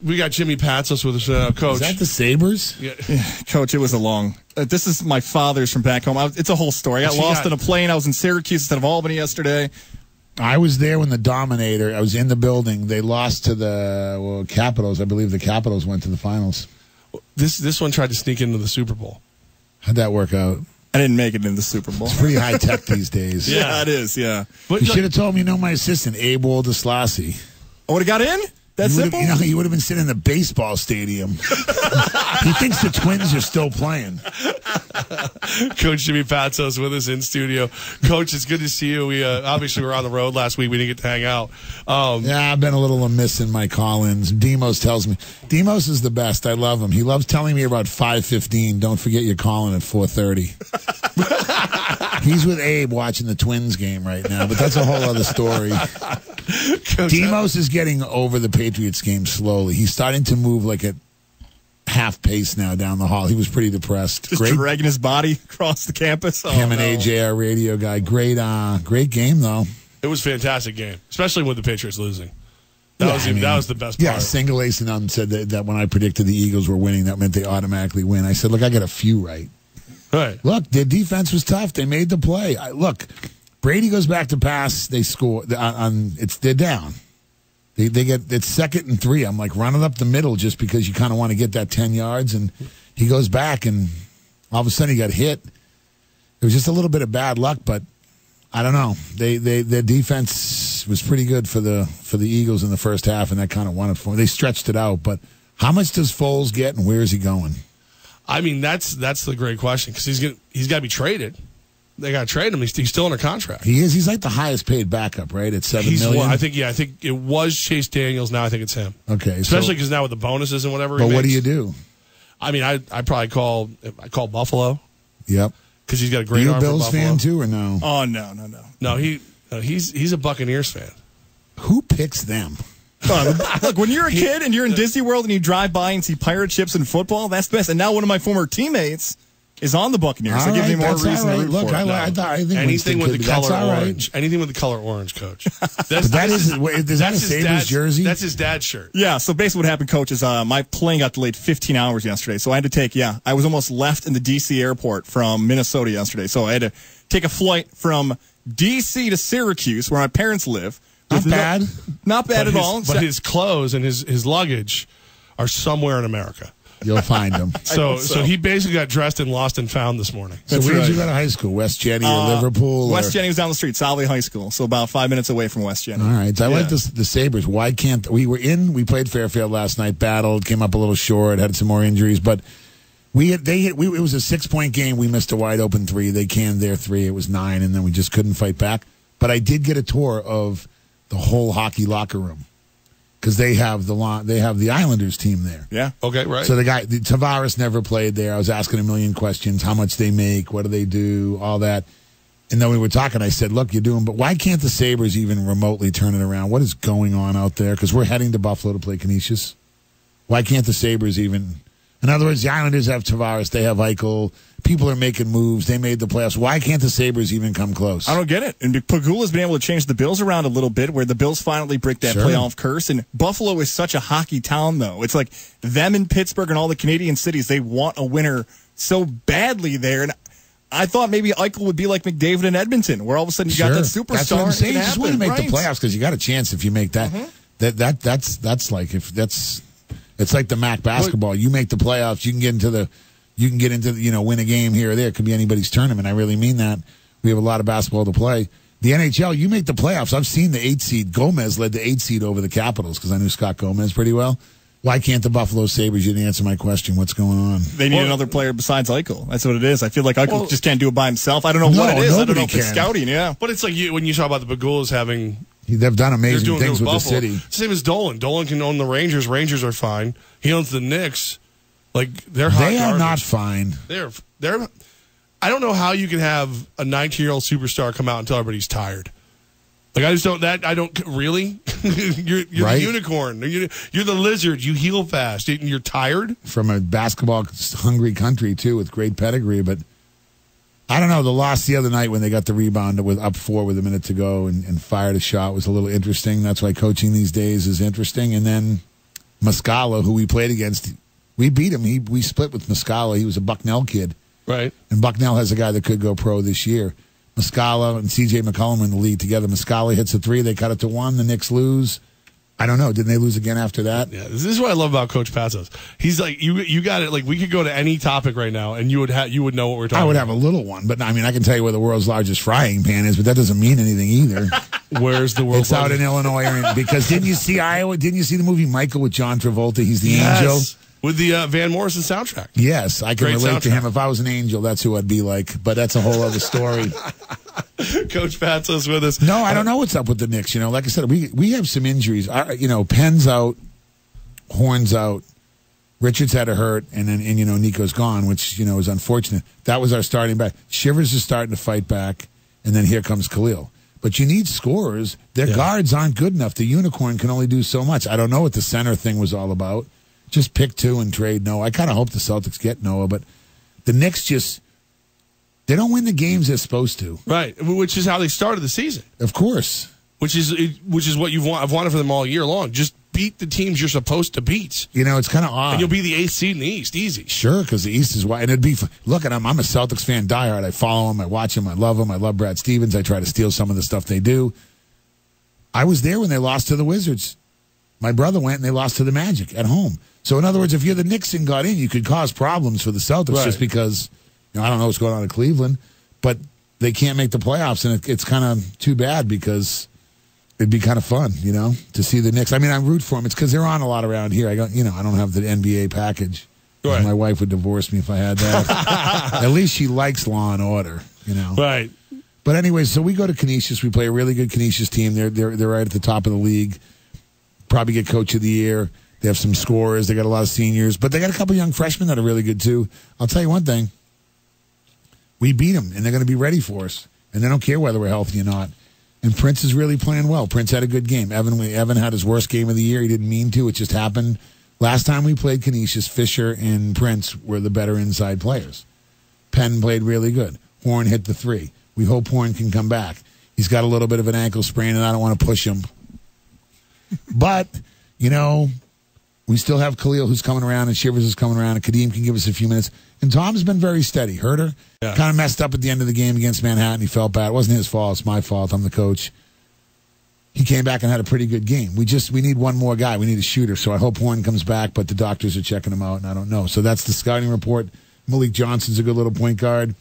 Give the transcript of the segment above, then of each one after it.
We got Jimmy Patsos with us, Coach. Is that the Sabres? Yeah. Coach, it was a long. This is my father's from back home. It's a whole story. I got lost in a plane. I was in Syracuse instead of Albany yesterday. I was there when the Dominator. I was in the building. They lost to the Capitals. I believe the Capitals went to the finals. This one tried to sneak into the Super Bowl. How'd that work out? I didn't make it in the Super Bowl. It's pretty high tech these days. Yeah, it is. Yeah, But you should have told me. My assistant, Abe Waldeslassie. I would have got in. That's simple. You would have been sitting in the baseball stadium. He thinks the Twins are still playing. Coach Jimmy Patsos with us in studio. Coach, it's good to see you. We obviously were on the road last week. We didn't get to hang out. Yeah, I've been a little amiss in my call-ins. Demos tells me. Demos is the best. I love him. He loves telling me about 5:15. Don't forget you're calling at 4:30. He's with Abe watching the Twins game right now, but that's a whole other story. Demos is getting over the Patriots game slowly. He's starting to move like at half pace now down the hall. He was pretty depressed. Just dragging his body across the campus. Him and AJ, our radio guy. Great game, though. It was a fantastic game, especially with the Patriots losing. That was the best part. Yeah, Single Ace and them said that when I predicted the Eagles were winning, that meant they automatically win. I said, look, I got a few right. Right. Look, their defense was tough. They made the play. Look, Brady goes back to pass. They score. They're down. They get it's 2nd and 3. I'm like, run it up the middle just because you kind of want to get that 10 yards. And he goes back, and all of a sudden he got hit. It was just a little bit of bad luck, but I don't know. Their defense was pretty good for the Eagles in the first half, and that kind of won it for them. They stretched it out, but how much does Foles get, and where is he going? I mean, that's the great question because he's got to be traded. They got to trade him. He's still under contract. He is. He's like the highest paid backup, right? At $7 million. I think it was Chase Daniels. Now I think it's him. Okay, especially because now with the bonuses and whatever. But what do you do? I mean, I probably call Buffalo. Yep. Because he's got a great arm. Are you a Bills fan too, or no? Oh no. No, he's a Buccaneers fan. Who picks them? Look, when you're a kid and you're in Disney World and you drive by and see pirate ships and football, that's the best. And now one of my former teammates is on the Buccaneers. That gives me more reason to root Look, for it. I think anything with the color orange. Right. Anything with the color orange, Coach. Is that a Sabres jersey? That's his dad's shirt. Yeah, so basically what happened, Coach, is my plane got delayed 15 hours yesterday. So I had to I was almost left in the D.C. airport from Minnesota yesterday. So I had to take a flight from D.C. to Syracuse, where my parents live. Not bad. Not bad at all. But his clothes and his luggage are somewhere in America. You'll find him. So he basically got dressed and lost and found this morning. So where did you go to high school? West Jenny or Liverpool? West Jenny was down the street, Solvay High School, so about 5 minutes away from West Jenny. All right. So I like the Sabres. Why can't we played Fairfield last night, battled, came up a little short, had some more injuries, but it was a 6-point game. We missed a wide open 3. They canned their 3. It was 9, and then we just couldn't fight back. But I did get a tour of the whole hockey locker room. Because they have the Islanders team there. Yeah. Okay, right. So Tavares never played there. I was asking a million questions. How much they make? What do they do? All that. And then we were talking. I said, look, but why can't the Sabres even remotely turn it around? What is going on out there? Because we're heading to Buffalo to play Canisius. Why can't the Sabres even... In other words, the Islanders have Tavares. They have Eichel. People are making moves. They made the playoffs. Why can't the Sabres even come close? I don't get it. And Pagula's been able to change the Bills around a little bit where the Bills finally break that playoff curse. And Buffalo is such a hockey town, though. It's like them in Pittsburgh and all the Canadian cities, they want a winner so badly there. And I thought maybe Eichel would be like McDavid in Edmonton, where all of a sudden you got that superstar. That's what I'm saying. You just want to make the playoffs because you got a chance if you make that. Mm-hmm. That's like if that's. It's like the MAC basketball. You make the playoffs, you can get into win a game here or there. It could be anybody's tournament. I really mean that. We have a lot of basketball to play. The NHL, you make the playoffs. I've seen the 8 seed. Gomez led the 8 seed over the Capitals because I knew Scott Gomez pretty well. Why can't the Buffalo Sabres? You didn't answer my question. What's going on? They need another player besides Eichel. That's what it is. I feel like Eichel just can't do it by himself. I don't know what it is. I don't know if it's scouting. Yeah, but it's like when you talk about the Bagulas having. They've done amazing things with the city. Same as Dolan. Dolan can own the Rangers. Rangers are fine. He owns the Knicks. Like they're hot They are garbage. not fine. They're. I don't know how you can have a 19-year-old superstar come out and tell everybody's tired. Like I just don't. I don't really. You're the unicorn. You're the lizard. You heal fast. You're tired from a basketball hungry country too, with great pedigree, but. I don't know. The loss the other night when they got the rebound with up 4 with a minute to go and fired a shot was a little interesting. That's why coaching these days is interesting. And then Muscala, who we played against, we beat him. We split with Muscala. He was a Bucknell kid. Right. And Bucknell has a guy that could go pro this year. Muscala and C.J. McCollum are in the league together. Muscala hits a 3. They cut it to 1. The Knicks lose. I don't know. Didn't they lose again after that? Yeah, this is what I love about Coach Patsos. He's like, you got it. Like, we could go to any topic right now, and you would know what we're talking about. I would have a little one, but I mean, I can tell you where the world's largest frying pan is, but that doesn't mean anything either. Where's the world's It's out in Illinois. Because didn't you see Iowa? Didn't you see the movie Michael with John Travolta? He's the angel. With the Van Morrison soundtrack. Yes, I can Great relate soundtrack. to him. If I was an angel, that's who I'd be like. But that's a whole other story. Coach Patsos with us. No, I don't know what's up with the Knicks. Like I said, we have some injuries. Penn's out, Horn's out, Richards had a hurt, and Nico's gone, which is unfortunate. That was our starting back. Shivers is starting to fight back, and then here comes Khalil. But you need scorers. Their guards aren't good enough. The unicorn can only do so much. I don't know what the center thing was all about. Just pick 2 and trade Noah. I kind of hope the Celtics get Noah, but the Knicks they don't win the games they're supposed to. Right, which is how they started the season. Of course. Which is what I've wanted for them all year long. Just beat the teams you're supposed to beat. It's kind of odd. And you'll be the 8th seed in the East, easy. Sure, because the East is wide. And it'd be look at them. I'm a Celtics fan, diehard. I follow them. I watch them. I love them. I love Brad Stevens. I try to steal some of the stuff they do. I was there when they lost to the Wizards. My brother went and they lost to the Magic at home. So, in other words, if you're the Knicks and got in, you could cause problems for the Celtics just because, I don't know what's going on in Cleveland, but they can't make the playoffs, and it's kind of too bad because it'd be kind of fun, to see the Knicks. I mean, I root for them. It's because they're on a lot around here. I don't have the NBA package. Right. My wife would divorce me if I had that. At least she likes Law and Order, Right. But anyway, so we go to Canisius. We play a really good Canisius team. They're right at the top of the league. Probably get Coach of the Year. They have some scorers. They got a lot of seniors. But they got a couple young freshmen that are really good, too. I'll tell you one thing. We beat them, and they're going to be ready for us. And they don't care whether we're healthy or not. And Prince is really playing well. Prince had a good game. Evan had his worst game of the year. He didn't mean to. It just happened. Last time we played Canisius, Fisher and Prince were the better inside players. Penn played really good. Horn hit the 3. We hope Horn can come back. He's got a little bit of an ankle sprain, and I don't want to push him. But, we still have Khalil who's coming around, and Shivers is coming around, and Kadeem can give us a few minutes. And Tom's been very steady. Herter kind of messed up at the end of the game against Manhattan. He felt bad. It wasn't his fault. It's my fault. I'm the coach. He came back and had a pretty good game. We need one more guy. We need a shooter. So I hope Horn comes back, but the doctors are checking him out, and I don't know. So that's the scouting report. Malik Johnson's a good little point guard.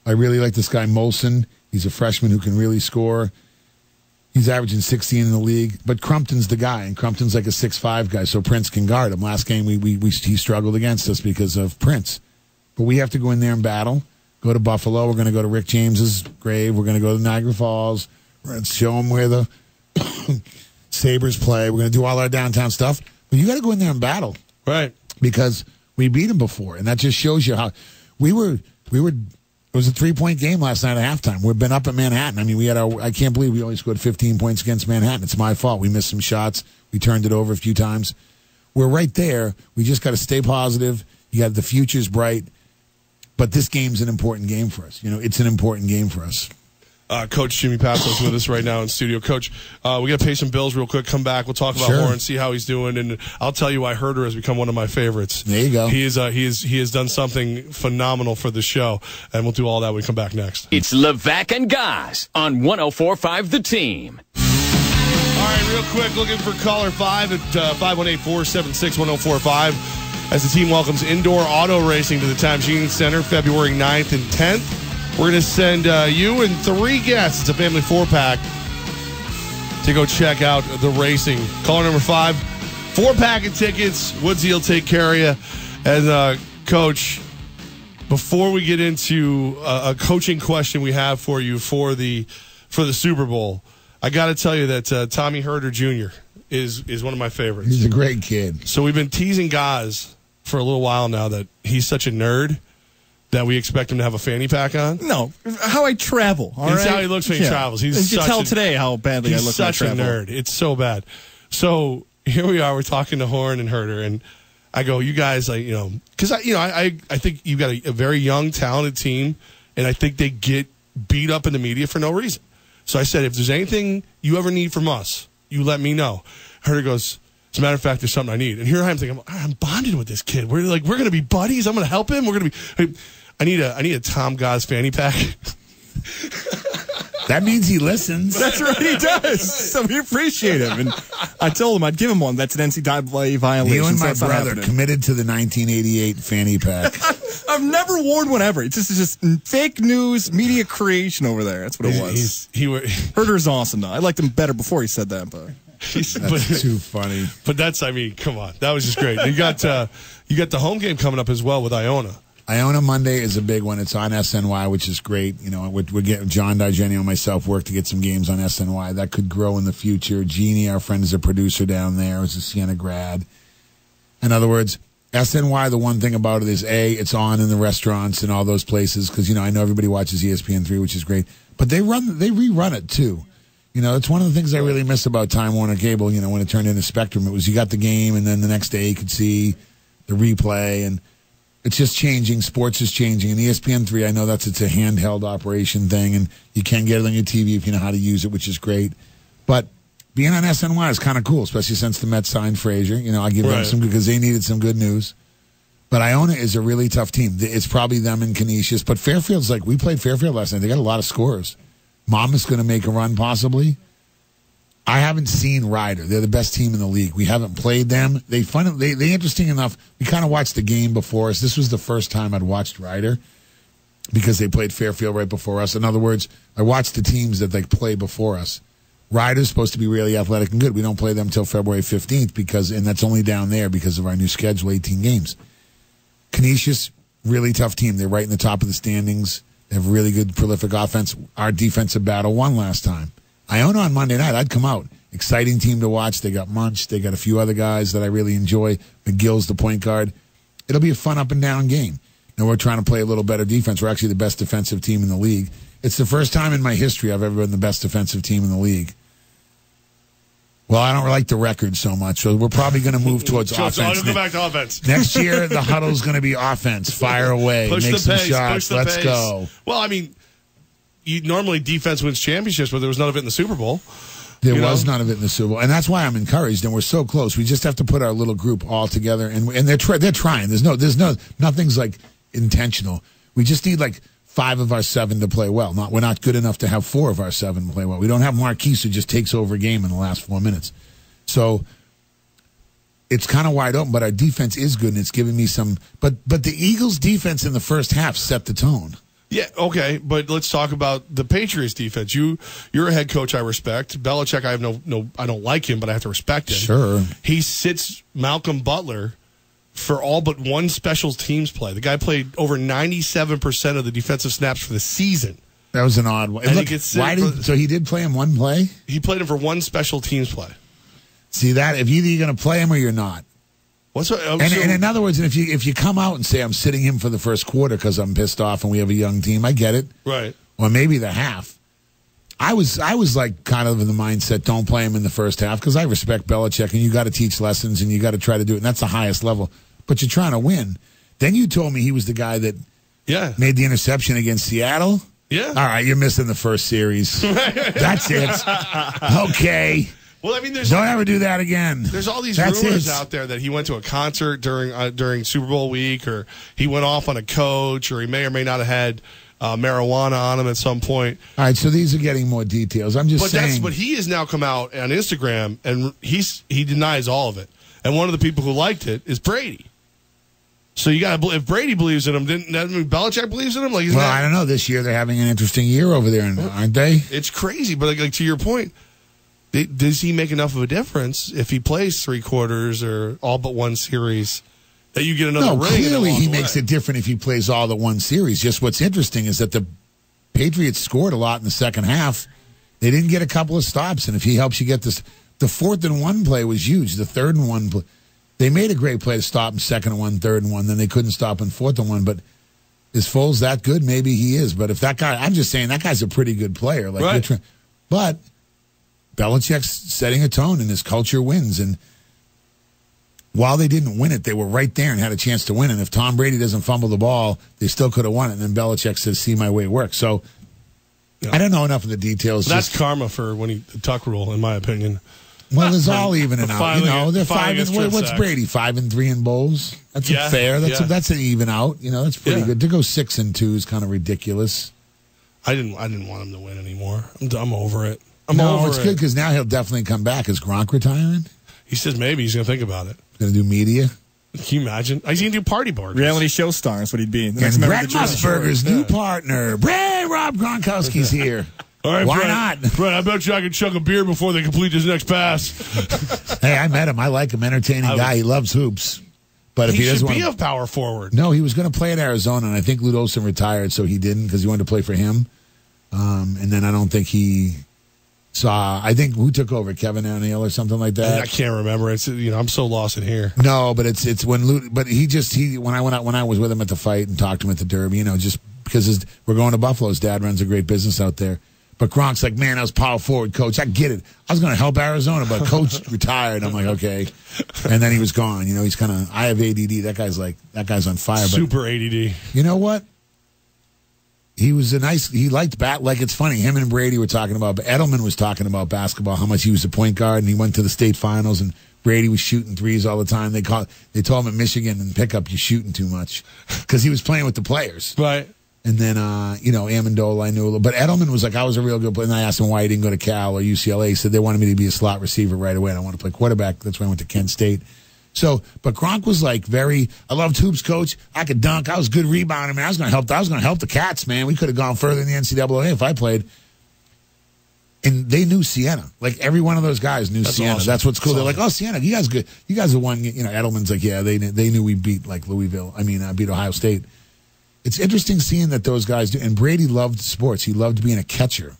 I really like this guy, Molson. He's a freshman who can really score. He's averaging 16 in the league, but Crumpton's the guy, and Crumpton's like a 6'5" guy, so Prince can guard him. Last game, he struggled against us because of Prince. But we have to go in there and battle, go to Buffalo. We're going to go to Rick James's grave. We're going to go to Niagara Falls. We're going to show them where the Sabres play. We're going to do all our downtown stuff. But you got to go in there and battle. Right. Because we beat them before, and that just shows you how we were. It was a 3-point game last night at halftime. We've been up at Manhattan. I mean, I can't believe we only scored 15 points against Manhattan. It's my fault. We missed some shots. We turned it over a few times. We're right there. We just got to stay positive. The future's bright. But this game's an important game for us. It's an important game for us. Coach Jimmy Patsos with us right now in studio. Coach, we got to pay some bills real quick. Come back. We'll talk about Horn, see how he's doing, and I'll tell you why Herter has become one of my favorites. There you go. He has done something phenomenal for the show, and we'll do all that when we come back next. It's Levack and Goz on 104.5 The Team. All right, real quick, looking for caller 5 at 518-476-1045 as the team welcomes indoor auto racing to the Times Union Center February 9th and 10th. We're going to send you and 3 guests, it's a family 4-pack, to go check out the racing. Caller number 5, 4-pack of tickets. Woodsy will take care of you. And, Coach, before we get into a coaching question we have for you for the Super Bowl, I got to tell you that Tommy Herter Jr. is one of my favorites. He's a great kid. So we've been teasing Goz for a little while now that he's such a nerd that we expect him to have a fanny pack on. No, how I travel. All it's right? how he looks when he travels. You can tell today how badly I look when I travel. He's such a nerd. It's so bad. So here we are. We're talking to Horn and Herter, and I go, you guys, because I think you've got a very young, talented team, and I think they get beat up in the media for no reason. So I said, if there's anything you ever need from us, you let me know. Herter goes, As a matter of fact, there's something I need. And here I am thinking, I'm bonded with this kid. We're going to be buddies. I'm going to help him. We're going to be. I need a Tom Goz fanny pack. That means he listens. That's right, he does. So we appreciate him. And I told him I'd give him one. That's an NCAA violation. You and so my brother committed to the 1988 fanny pack. I've never worn one ever. It's just fake news, media creation over there. That's what it was. Herder's awesome, though. I liked him better before he said that, but that's too funny. But come on, that was just great. You got the home game coming up as well with Iona. Iona Monday is a big one. It's on SNY, which is great. You know, we're getting John Digenio and myself work to get some games on SNY. That could grow in the future. Jeannie, our friend, is a producer down there. Is a Siena grad. In other words, SNY, the one thing about it is, it's on in the restaurants and all those places because, you know, I know everybody watches ESPN3, which is great. But they rerun it, too. You know, it's one of the things I really miss about Time Warner Cable, you know, when it turned into Spectrum. It was you got the game, and then the next day you could see the replay, and it's just changing. Sports is changing. And ESPN3, I know it's a handheld operation thing, and you can get it on your TV if you know how to use it, which is great. But being on SNY is kind of cool, especially since the Mets signed Frazier. You know, I give them some because they needed some good news. But Iona is a really tough team. It's probably them and Canisius. But Fairfield's we played Fairfield last night. They got a lot of scores. Monmouth's going to make a run possibly. I haven't seen Ryder. They're the best team in the league. We haven't played them. They interesting enough, we kind of watched the game before us. This was the first time I'd watched Ryder because they played Fairfield right before us. In other words, I watched the teams that they play before us. Ryder's supposed to be really athletic and good. We don't play them until February 15th and that's only down there because of our new schedule, 18 games. Canisius, really tough team. They're right in the top of the standings. They have really good, prolific offense. Our defensive battle won last time. Iona on Monday night, I'd come out. Exciting team to watch. They got Munch. They got a few other guys that I really enjoy. McGill's the point guard. It'll be a fun up and down game. And we're trying to play a little better defense. We're actually the best defensive team in the league. It's the first time in my history I've ever been the best defensive team in the league. Well, I don't like the record so much, so we're probably going to move towards offense. I'll go back to offense. Next year, the huddle's going to be offense. Fire away. Make some shots. Let's go. Well, I mean, normally defense wins championships, but there was none of it in the Super Bowl. There was none of it in the Super Bowl, and that's why I'm encouraged. And we're so close. We just have to put our little group all together, and they're trying. Nothing's intentional. We just need 5 of our 7 to play well. We're not good enough to have 4 of our 7 play well. We don't have Marquise who just takes over a game in the last 4 minutes. So it's kind of wide open, but our defense is good, and it's giving me some. But the Eagles' defense in the first half set the tone. Yeah, okay, but let's talk about the Patriots defense. You're a head coach I respect. Belichick, I don't like him, but I have to respect him. Sure. He sits Malcolm Butler for all but one special teams play. The guy played over 97% of the defensive snaps for the season. That was an odd one. So he did play him one play? He played him for one special teams play. See that? If either you're going to play him or you're not. And in other words, if you come out and say I'm sitting him for the first quarter because I'm pissed off and we have a young team, I get it. Right. Or maybe the half. I was kind of in the mindset, don't play him in the first half because I respect Belichick and you got to teach lessons and you got to try to do it. And that's the highest level. But you're trying to win. Then you told me he was the guy that made the interception against Seattle. Yeah. All right, you're missing the first series. That's it. Okay. Well, I mean, don't ever do that again. There's all these rumors out there that he went to a concert during Super Bowl week, or he went off on a coach, or he may or may not have had marijuana on him at some point. All right, so these are getting more details. I'm just saying. But he has now come out on Instagram, and he denies all of it. And one of the people who liked it is Brady. So you got to if Brady believes in him, didn't that mean Belichick believes in him? I don't know. This year they're having an interesting year over there, aren't they? It's crazy, but to your point. Does he make enough of a difference if he plays 3 quarters or all but one series that you get another ring? No, clearly he makes it different if he plays all the one series. Just what's interesting is that the Patriots scored a lot in the second half. They didn't get a couple of stops, and if he helps you get this, the 4th and 1 play was huge. The 3rd and 1 play, they made a great play to stop in 2nd and 1, 3rd and 1. Then they couldn't stop in 4th and 1. But is Foles that good? Maybe he is. But if that guy, I'm just saying that guy's a pretty good player. Right. But Belichick's setting a tone, and his culture wins. And while they didn't win it, they were right there and had a chance to win. And if Tom Brady doesn't fumble the ball, they still could have won it. And then Belichick says, see my way work. So I don't know enough of the details. That's karma for the Tuck rule, in my opinion. Well, there's all evening out. You know, they're 5 and what's sacks. Brady? 5-3 in bowls. That's fair. That's an even out. You know, that's pretty good. To go 6-2 is kind of ridiculous. I didn't want him to win anymore. I'm over it. It's good because now he'll definitely come back. Is Gronk retiring? He says maybe he's going to think about it. Going to do media. Can you imagine? He's going to do party burgers. Reality show stars would he be? And Brett Musburger's new partner, Rob Gronkowski's here. All right, why Brett, not? Brett, I bet you I can chug a beer before they complete this next pass. Hey, I met him. I like him. Entertaining guy. He loves hoops. But if he doesn't should be a power forward. No, he was going to play at Arizona, and I think Lute Olson retired, so he didn't because he wanted to play for him. And then I don't think he saw. I think who took over, Kevin O'Neill or something like that. I can't remember. It's I'm so lost in here. No, but it's when Lute. But when I was with him at the fight and talked to him at the Derby, just because we're going to Buffalo. His dad runs a great business out there. But Gronk's like, man, I was power forward, coach. I get it. I was going to help Arizona, but coach retired. I'm like, okay. And then he was gone. He's kind of. I have ADD. That guy's on fire. Super ADD. You know what? He liked bat. Like, it's funny. Him and Brady were talking about, but Edelman was talking about basketball, how much he was a point guard, and he went to the state finals, and Brady was shooting threes all the time. They told him at Michigan in pickup, you're shooting too much, because he was playing with the players. Right. And then, Amendola, I knew a little. But Edelman was like, I was a real good player. And I asked him why he didn't go to Cal or UCLA. He said they wanted me to be a slot receiver right away, and I want to play quarterback. That's why I went to Kent State. So, but Gronk was like I loved hoops, coach. I could dunk. I was a good rebounder, man. I was going to help the Cats, man. We could have gone further in the NCAA if I played. And they knew Siena. Like, every one of those guys knew Siena. Awesome. That's what's cool. They're like, oh, Siena, you guys good. You guys are one. Edelman's like, yeah, they knew we beat like beat Ohio State. It's interesting seeing that those guys do. And Brady loved sports. He loved being a catcher.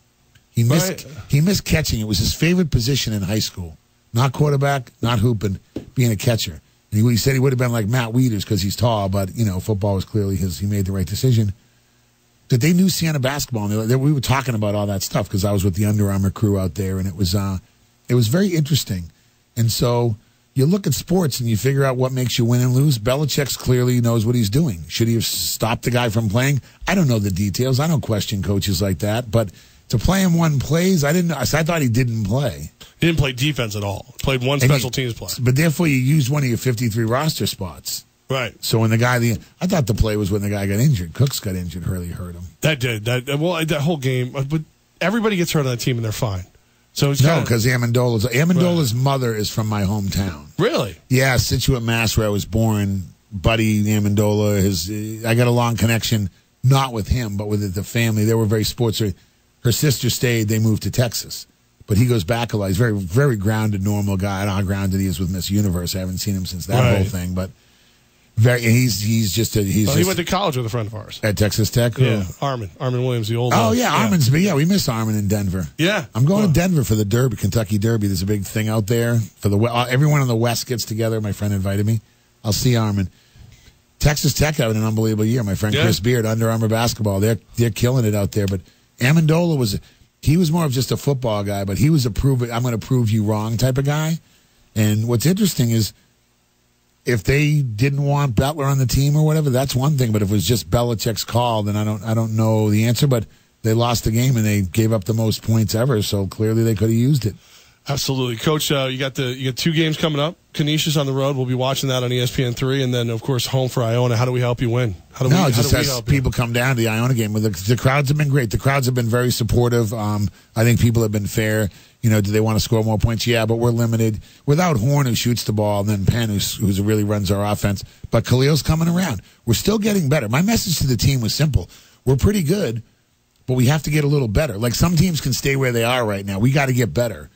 He missed catching. It was his favorite position in high school. Not quarterback, not hooping, being a catcher. And he said he would have been like Matt Wieters because he's tall, but, football was clearly he made the right decision. That they knew Siena basketball, and we were talking about all that stuff because I was with the Under Armour crew out there, and it was very interesting. And so you look at sports and you figure out what makes you win and lose. Belichick clearly knows what he's doing. Should he have stopped the guy from playing? I don't know the details. I don't question coaches like that, but to play him one plays, I thought he didn't play. He didn't play defense at all. Played one special teams play. But therefore, you used one of your 53 roster spots. Right. So when I thought the play was when the guy got injured. Cooks got injured. Hurley hurt him. That did. That whole game. But everybody gets hurt on that team and they're fine. So because Amendola's mother is from my hometown. Really? Yeah, Situate, Mass, where I was born. Buddy Amendola. I got a long connection, not with him, but with the family. They were very sports. Her sister stayed. They moved to Texas. But he goes back a lot. He's very, very grounded, normal guy. I don't know how grounded he is with Miss Universe. I haven't seen him since that whole thing. But he went to college with a friend of ours at Texas Tech. Yeah, Armin Williams, the old. Oh yeah, Armin's. Yeah, we miss Armin in Denver. Yeah, I'm going to Denver for the Derby, Kentucky Derby. There's a big thing out there for everyone in the West gets together. My friend invited me. I'll see Armin. Texas Tech having an unbelievable year. My friend Chris Beard, Under Armour basketball. They're killing it out there. But Amendola was more of just a football guy, but he was I'm going to prove you wrong type of guy. And what's interesting is, if they didn't want Butler on the team or whatever, that's one thing. But if it was just Belichick's call, then I don't know the answer. But they lost the game and they gave up the most points ever. So clearly they could have used it. Absolutely, Coach. You got 2 games coming up. Canisius on the road. We'll be watching that on ESPN3, and then of course home for Iona. How do we help you win? How do we help people come down to the Iona game. The crowds have been great. The crowds have been very supportive. I think people have been fair. Do they want to score more points? Yeah, but we're limited. Without Horn, who shoots the ball, and then Penn, who really runs our offense. But Khalil's coming around. We're still getting better. My message to the team was simple. We're pretty good, but we have to get a little better. Like, some teams can stay where they are right now. We got to get better.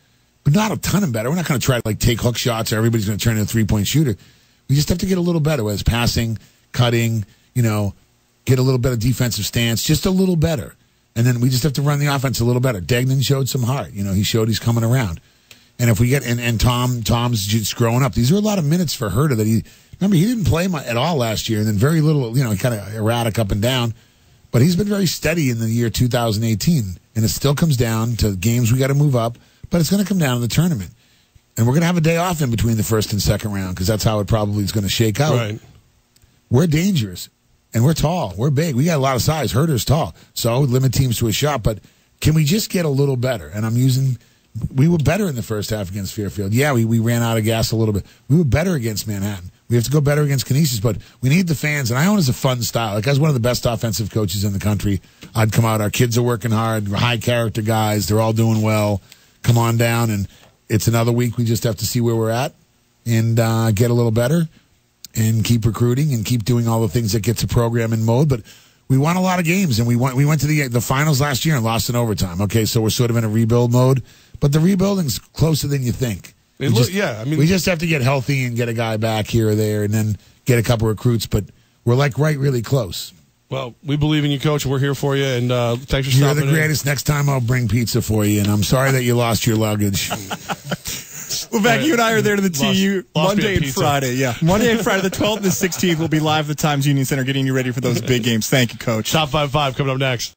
But not a ton of better. We're not going to try to take hook shots or everybody's going to turn into a 3-point shooter. We just have to get a little better, whether it's passing, cutting, get a little better defensive stance, just a little better. And then we just have to run the offense a little better. Degnan showed some heart. He showed he's coming around. And if we get and Tom's just growing up. These are a lot of minutes for Herder that he didn't play at all last year, and then very little, kind of erratic up and down. But he's been very steady in the year 2018. And it still comes down to games we got to move up. But it's going to come down to the tournament. And we're going to have a day off in between the first and second round because that's how it probably is going to shake out. Right. We're dangerous. And we're tall. We're big. We got a lot of size. Herder's tall. So limit teams to a shot. But can we just get a little better? And I'm using We were better in the first half against Fairfield. Yeah, we ran out of gas a little bit. We were better against Manhattan. We have to go better against Canisius, but we need the fans. And Iona's a fun style. Like, I was one of the best offensive coaches in the country. I'd come out. Our kids are working hard. We're high-character guys. They're all doing well. Come on down, and it's another week. We just have to see where we're at and get a little better and keep recruiting and keep doing all the things that gets a program in mode. But we won a lot of games, and we went to the finals last year and lost in overtime. Okay, so we're sort of in a rebuild mode, but the rebuilding's closer than you think. We just have to get healthy and get a guy back here or there, and then get a couple recruits. But we're really close. Well, we believe in you, Coach. We're here for you, and thanks for stopping in. You're the greatest. Next time I'll bring pizza for you, and I'm sorry that you lost your luggage. Levack, you and I are there to the TU Monday and Friday. Yeah, Monday and Friday, the 12th and the 16th. We'll be live at the Times Union Center getting you ready for those big games. Thank you, Coach. Top 5 coming up next.